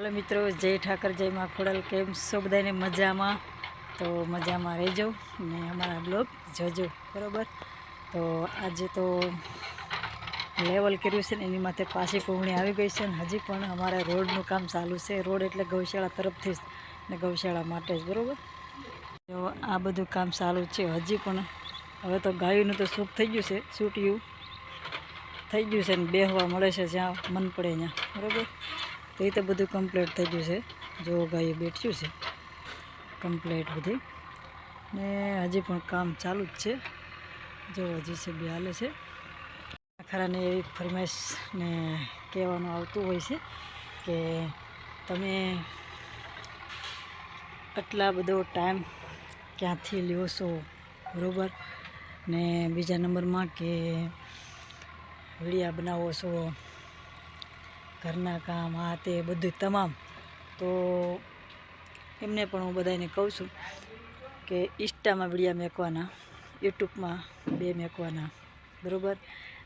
Hello मित्रों, जय ठाकर जय माँ खोड़ल। केम सो बधाने मजामां? तो मजामां रहीजो ने अमारा ब्लॉग जोजो बराबर। तो आज तो लेवल कर्युं छे ने एनी माथे पाછી कोवणी आवी गई छे। हजी पण अमारे रोडनुं काम चालू छे। रोड एटले गौशाळा तरफथी ज ने गौशाळा माटे ज बराबर। तो आ बधुं काम चालू छे हजी पण। हवे तो गायोनुं तो सूप थई गयुं छे, सूटियुं थई गयुं छे ने बेहवा मळे छे ज्यां मन पड़े त्यां बराबर। तो ये तो बधुं कम्प्लीट थई गयुं छे। जो गाय बेठ्युं छे कम्प्लीट बधी ने हजी पण काम चालू ज छे। जो हजी से बे हाले छे। खराने एवी फरमाइश ने कहेवानुं आवतुं होय छे के तमे आटला बधो टाइम क्यांथी ल्यो छो बरोबर। ने बीजा नंबर में के विडिया बनावो छो, घरना काम आ ते बधुं तमाम। तो एमने पण हूँ बधाने कहूँ छूँ कि इंस्टा में विडिया मेकवाना, यूट्यूब में बे मेकवाना बराबर।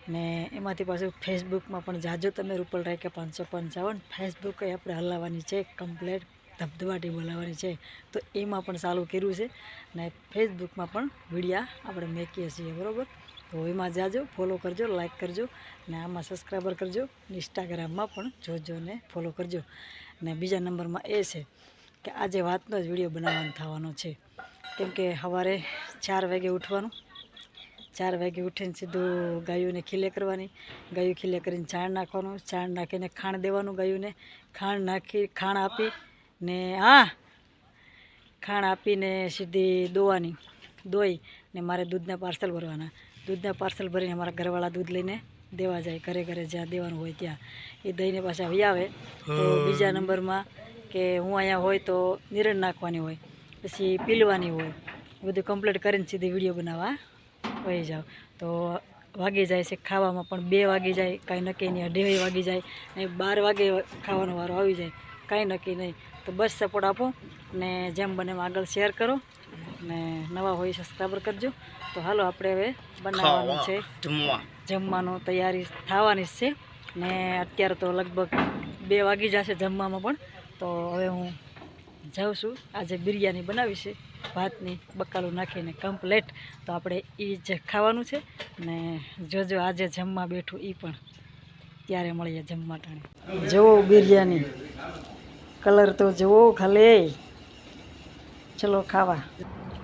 ने एमांथी पाछुं फेसबुक में पण जाजो तमे रूपल राख्या 555। फेसबुक आपणे हलाववानी छे कम्प्लीट धबधबाटी बोलाववानी छे। तो एमां पण चालू कर्युं छे ने फेसबुक में पण विडिया आपणे मेकीए छीए बराबर। तो एमां जाजो, फॉलो करजो, लाइक करजो ने आमां सब्सक्राइबर करजो। इंस्टाग्राम में पण जोजो ने फॉलो करजो। ने बीजा नंबर में ए छे कि आजे वातनो ज विडियो बनाववानो थवानो छे। केम के सवारे 4 वागे उठवानुं। 4 वागे उठीने सीधुं गायोने खीले करवानी। गायो खीले करीने छाण नाखवानुं। छाण नाखीने खाण देवानुं गायोने। खाण नाखी खाण आपी ने खाण आपीने सीधी दोवानी। दोई ने मारे दूधना पार्सल भरवाना। दूधना पार्सल भरीने अमारा घरवाळा दूध लईने देवा जाए घरे घरे ज्यां देवानुं होय त्यां। ए दईने पाछा वी आवे। तो बीजा नंबर में के हूँ अहींया होय तो निरण नाखवानी होय, पछी पीलवानी होय। बधुं कम्प्लीट करीने सीधी विडियो बनाववा वही जाओ। तो वागी जाए छे खावामां पण 2 वागी जाए, कांई नक्की नहीं। 2:30 वागी जाए ने 12 वागे खावानो वारो आवी जाए, कांई नक्की नहीं। तो बस सपोर्ट आपो ने जेम बने एम आगळ शेर करो ने नवा होय सब्सक्राइबर करजो। तो हालो आपणे हवे बनाववानुं छे जमवानुं। तैयारी थवानी ज छे ने अत्यारे तो लगभग 2 वागी जशे जमवामां पण। तो हवे हूँ जाऊँ छूं। आज बिरयानी बनावी छे भातनी बकालू नाखीने कम्प्लीट। तो आपणे ई ज खावानुं छे ने जोजो आज जमवा बेठुं ई पण त्यारे मळीए जमवा टाणे। जोवो बिरयानी कलर तो जोवो खाली। चलो खावा।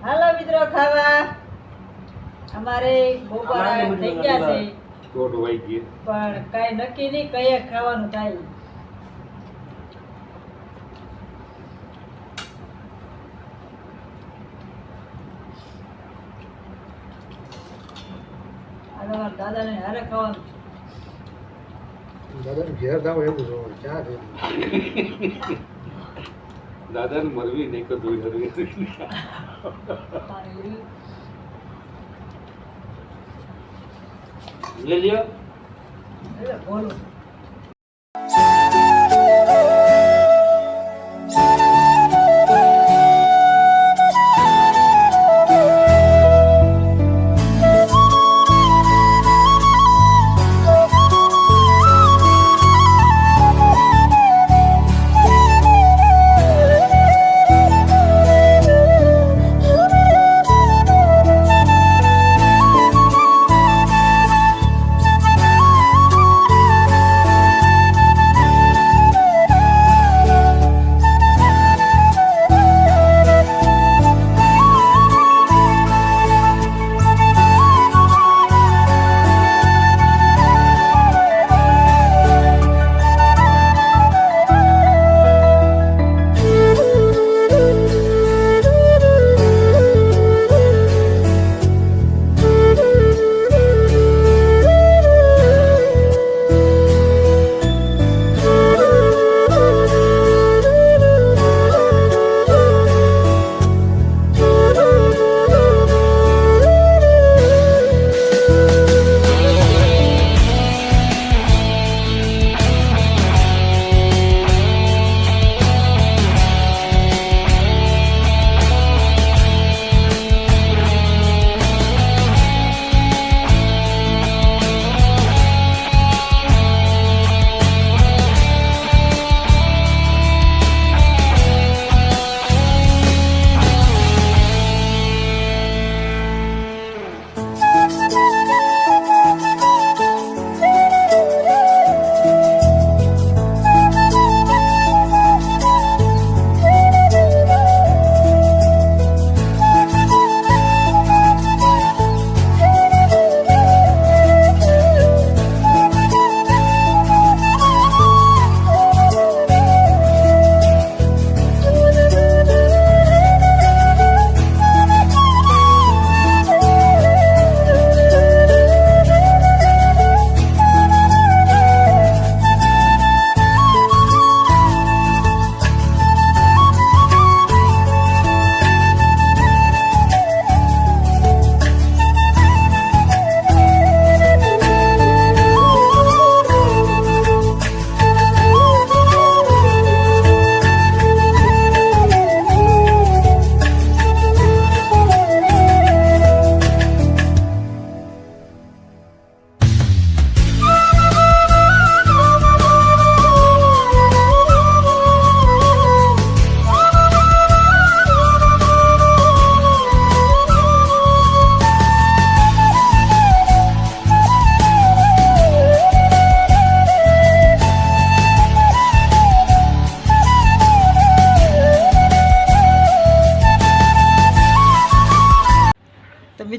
हालो मित्रों खावा। अमारे बपोरा थई गया छे पण कांई नक्की नहीं कये खावानुं थाय। दादा ने हारे खावानुं। दादा ने घेर दाव एवुं जो क्या दे दादा ने मरवी नहीं को दूर हरवी ले लियो बोलो।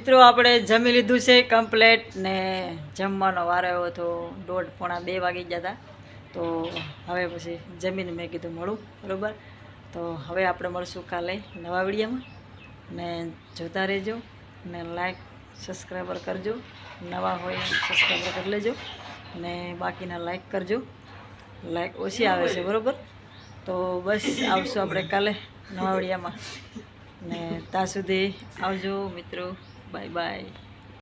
મિત્રો આપણે જમી લીધું છે કમ્પ્લેટ ને જમવાનો વારો આવ્યો તો 1:30-2 વાગી ગયા હતા. તો હવે પછી જમીને મેં કીધું મળું બરાબર. તો હવે આપણે મળશું કાલે નવા વિડીયોમાં ને જોતા રહેજો ને લાઈક સબસ્ક્રાઈબર કરજો. નવા હોય સબસ્ક્રાઈબર કરી લેજો ને બાકીના લાઈક કરજો. લાઈક ઓછી આવે છે બરાબર. તો બસ આવશું આપણે કાલે નવા વિડીયોમાં ને ત્યાં સુધી આવજો મિત્રો. Bye bye.